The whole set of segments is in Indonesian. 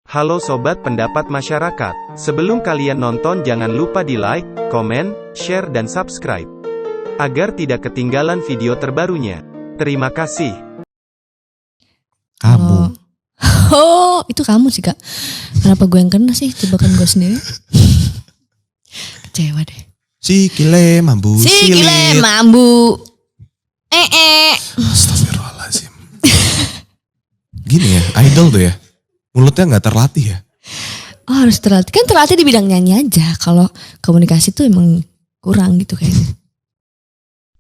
Halo Sobat Pendapat Masyarakat, sebelum kalian nonton jangan lupa di like, komen, share dan subscribe. Agar tidak ketinggalan video terbarunya. Terima kasih. Kamu. Oh, itu kamu sih Kak. Kenapa gue yang kena sih? Jebakan gue sendiri. Kecewa deh. Sikile mambu Sikile mambu. Astagfirullahaladzim. Gini ya, idol tuh ya. Mulutnya gak terlatih ya? Oh, harus terlatih. Kan terlatih di bidang nyanyi aja. Kalau komunikasi tuh emang kurang gitu kayaknya.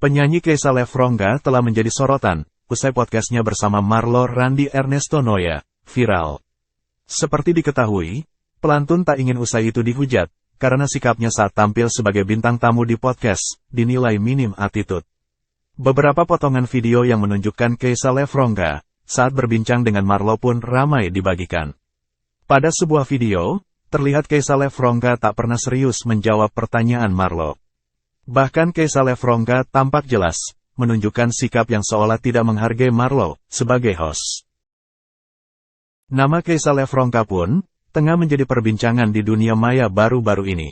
Penyanyi Keisa Lefronga telah menjadi sorotan, usai podcastnya bersama Marlo Randi Ernesto Noya, viral. Seperti diketahui, pelantun tak ingin usai itu dihujat, karena sikapnya saat tampil sebagai bintang tamu di podcast, dinilai minim attitude. Beberapa potongan video yang menunjukkan Keisa Lefronga saat berbincang dengan Marlo pun ramai dibagikan. Pada sebuah video, terlihat Keisa Lefronga tak pernah serius menjawab pertanyaan Marlo. Bahkan Keisa Lefronga tampak jelas, menunjukkan sikap yang seolah tidak menghargai Marlo sebagai host. Nama Keisa Lefronga pun tengah menjadi perbincangan di dunia maya baru-baru ini.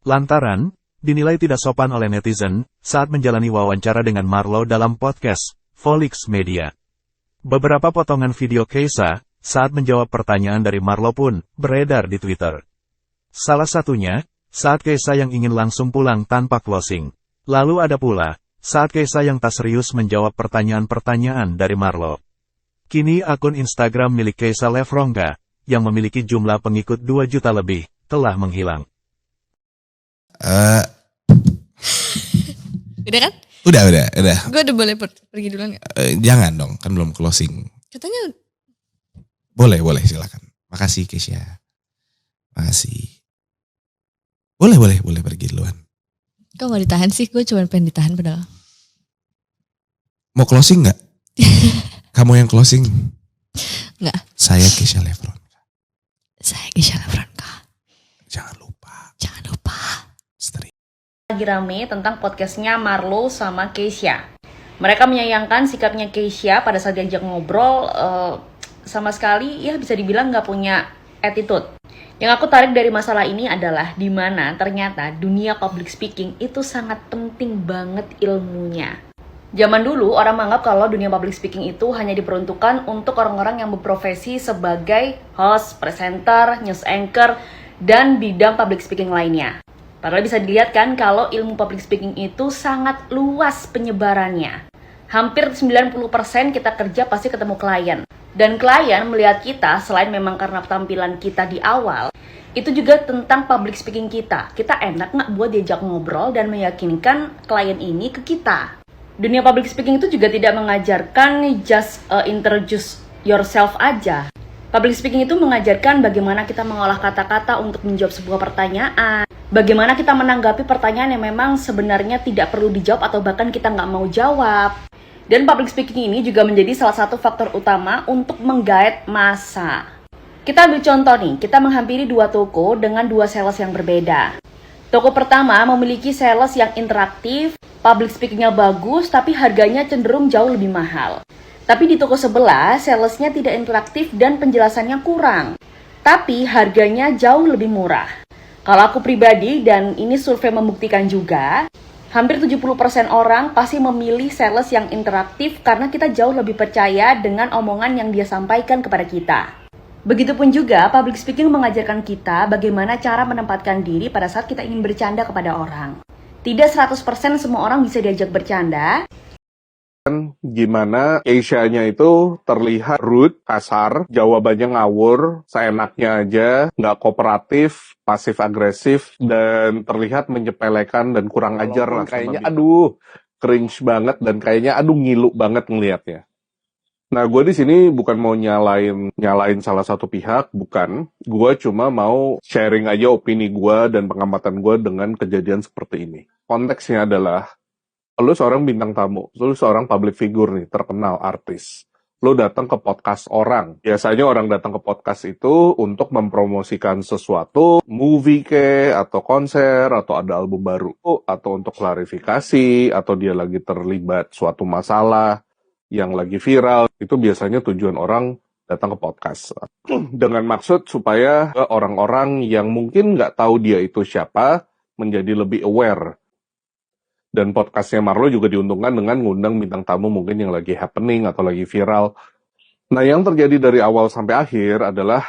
Lantaran dinilai tidak sopan oleh netizen saat menjalani wawancara dengan Marlo dalam podcast Volix Media. Beberapa potongan video Keisa saat menjawab pertanyaan dari Marlo pun beredar di Twitter. Salah satunya, saat Keisa yang ingin langsung pulang tanpa closing. Lalu ada pula, saat Keisa yang tak serius menjawab pertanyaan-pertanyaan dari Marlo. Kini akun Instagram milik Keisa Lefronga, yang memiliki jumlah pengikut 2 juta lebih, telah menghilang. Udah kan? Udah. Gue udah boleh pergi duluan gak? Jangan dong, kan belum closing. Katanya. Boleh, silakan. Makasih Keisha. Makasih. Boleh pergi duluan. Kok gak ditahan sih? Gue cuma pengen ditahan padahal. Mau closing gak? Kamu yang closing? Enggak. Saya Keisha Lefronga. Saya Keisha Lefronga. Jangan lupa. Stay. Lagi rame tentang podcastnya Marlo sama Keisha. Mereka menyayangkan sikapnya Keisha pada saat diajak ngobrol, sama sekali ya bisa dibilang gak punya attitude. Yang aku tarik dari masalah ini adalah di mana ternyata dunia public speaking itu sangat penting banget ilmunya. Zaman dulu orang menganggap kalau dunia public speaking itu hanya diperuntukkan untuk orang-orang yang berprofesi sebagai host, presenter, news anchor, dan bidang public speaking lainnya. Padahal bisa dilihat kan kalau ilmu public speaking itu sangat luas penyebarannya. Hampir 90% kita kerja pasti ketemu klien. Dan klien melihat kita selain memang karena tampilan kita di awal, itu juga tentang public speaking kita. Kita enak nggak buat diajak ngobrol dan meyakinkan klien ini ke kita. Dunia public speaking itu juga tidak mengajarkan just introduce yourself aja. Public speaking itu mengajarkan bagaimana kita mengolah kata-kata untuk menjawab sebuah pertanyaan. Bagaimana kita menanggapi pertanyaan yang memang sebenarnya tidak perlu dijawab atau bahkan kita nggak mau jawab. Dan public speaking ini juga menjadi salah satu faktor utama untuk menggait massa. Kita ambil contoh nih, kita menghampiri 2 toko dengan 2 sales yang berbeda. Toko pertama memiliki sales yang interaktif, public speakingnya bagus, tapi harganya cenderung jauh lebih mahal. Tapi di toko sebelah, salesnya tidak interaktif dan penjelasannya kurang. Tapi harganya jauh lebih murah. Kalau aku pribadi, dan ini survei membuktikan juga, hampir 70% orang pasti memilih sales yang interaktif karena kita jauh lebih percaya dengan omongan yang dia sampaikan kepada kita. Begitupun juga, public speaking mengajarkan kita bagaimana cara menempatkan diri pada saat kita ingin bercanda kepada orang. Tidak 100% semua orang bisa diajak bercanda. Gimana Keisha-nya itu terlihat rude, kasar, jawabannya ngawur, seenaknya aja, nggak kooperatif, pasif-agresif, dan terlihat menyepelekan dan kurang ajar lah. Kayaknya cringe banget dan kayaknya ngilu banget ngelihatnya. Nah, gue di sini bukan mau nyalain salah satu pihak, bukan. Gue cuma mau sharing aja opini gue dan pengamatan gue dengan kejadian seperti ini. Konteksnya adalah, lu seorang bintang tamu, lu seorang public figure nih, terkenal artis. Lu datang ke podcast orang. Biasanya orang datang ke podcast itu untuk mempromosikan sesuatu, movie atau konser, atau ada album baru, atau untuk klarifikasi, atau dia lagi terlibat suatu masalah yang lagi viral. Itu biasanya tujuan orang datang ke podcast. Dengan maksud supaya orang-orang yang mungkin nggak tahu dia itu siapa, menjadi lebih aware. Dan podcastnya Marlo juga diuntungkan dengan ngundang bintang tamu mungkin yang lagi happening atau lagi viral. Nah, yang terjadi dari awal sampai akhir adalah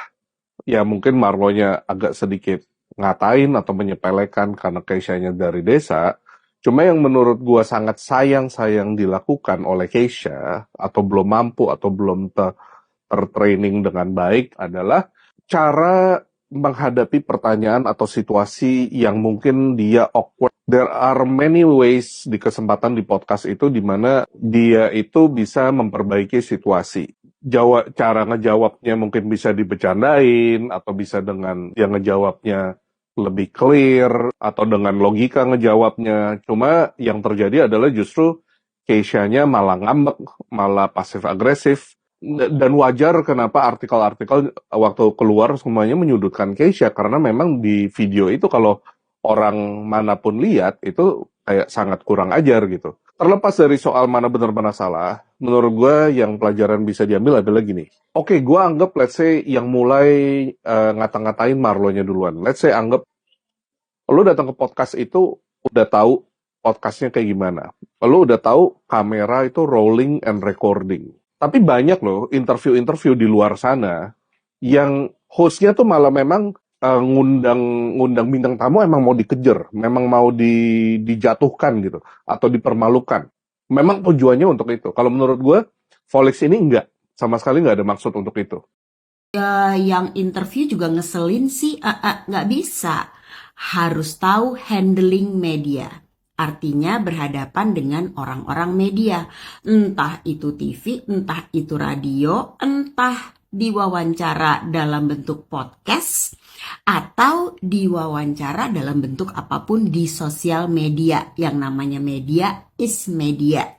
ya mungkin Marlonya agak sedikit ngatain atau menyepelekan karena Keisha-nya dari desa. Cuma yang menurut gua sangat sayang dilakukan oleh Keisha atau belum mampu atau belum tertraining dengan baik adalah cara menghadapi pertanyaan atau situasi yang mungkin dia awkward. There are many ways di kesempatan di podcast itu di mana dia itu bisa memperbaiki situasi. Cara ngejawabnya mungkin bisa dibecandain atau bisa dengan yang ngejawabnya lebih clear atau dengan logika ngejawabnya. Cuma yang terjadi adalah justru Keisha-nya malah ngambek, malah pasif agresif. Dan wajar kenapa artikel-artikel waktu keluar semuanya menyudutkan Keisha karena memang di video itu kalau orang manapun lihat itu kayak sangat kurang ajar gitu. Terlepas dari soal mana benar mana salah, menurut gue yang pelajaran bisa diambil adalah gini. Oke, gue anggap let's say yang mulai ngata-ngatain Marlonya duluan. Let's say anggap lo datang ke podcast itu udah tahu podcastnya kayak gimana. Lo udah tahu kamera itu rolling and recording. Tapi banyak loh interview-interview di luar sana yang hostnya tuh malah memang ngundang bintang tamu emang mau dikejar, memang mau dijatuhkan gitu, atau dipermalukan. Memang tujuannya untuk itu. Kalau menurut gue, Volix ini enggak, sama sekali nggak ada maksud untuk itu. Ya, yang interview juga ngeselin sih, nggak bisa. Harus tahu handling media. Artinya berhadapan dengan orang-orang media. Entah itu TV, entah itu radio, entah diwawancara dalam bentuk podcast, atau diwawancara dalam bentuk apapun di sosial media. Yang namanya media is media.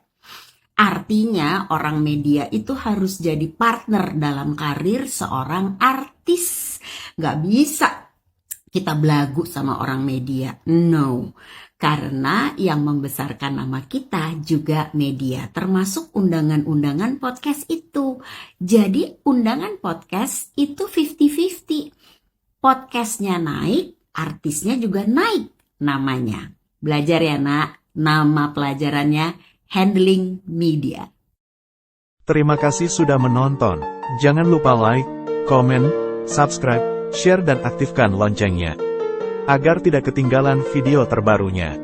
Artinya orang media itu harus jadi partner dalam karir seorang artis. Nggak bisa kita belagu sama orang media. No. Karena yang membesarkan nama kita juga media, termasuk undangan-undangan podcast itu. Jadi undangan podcast itu 50-50. Podcastnya naik, artisnya juga naik namanya. Belajar ya nak, nama pelajarannya handling media. Terima kasih sudah menonton. Jangan lupa like, komen, subscribe, share dan aktifkan loncengnya. Agar tidak ketinggalan video terbarunya.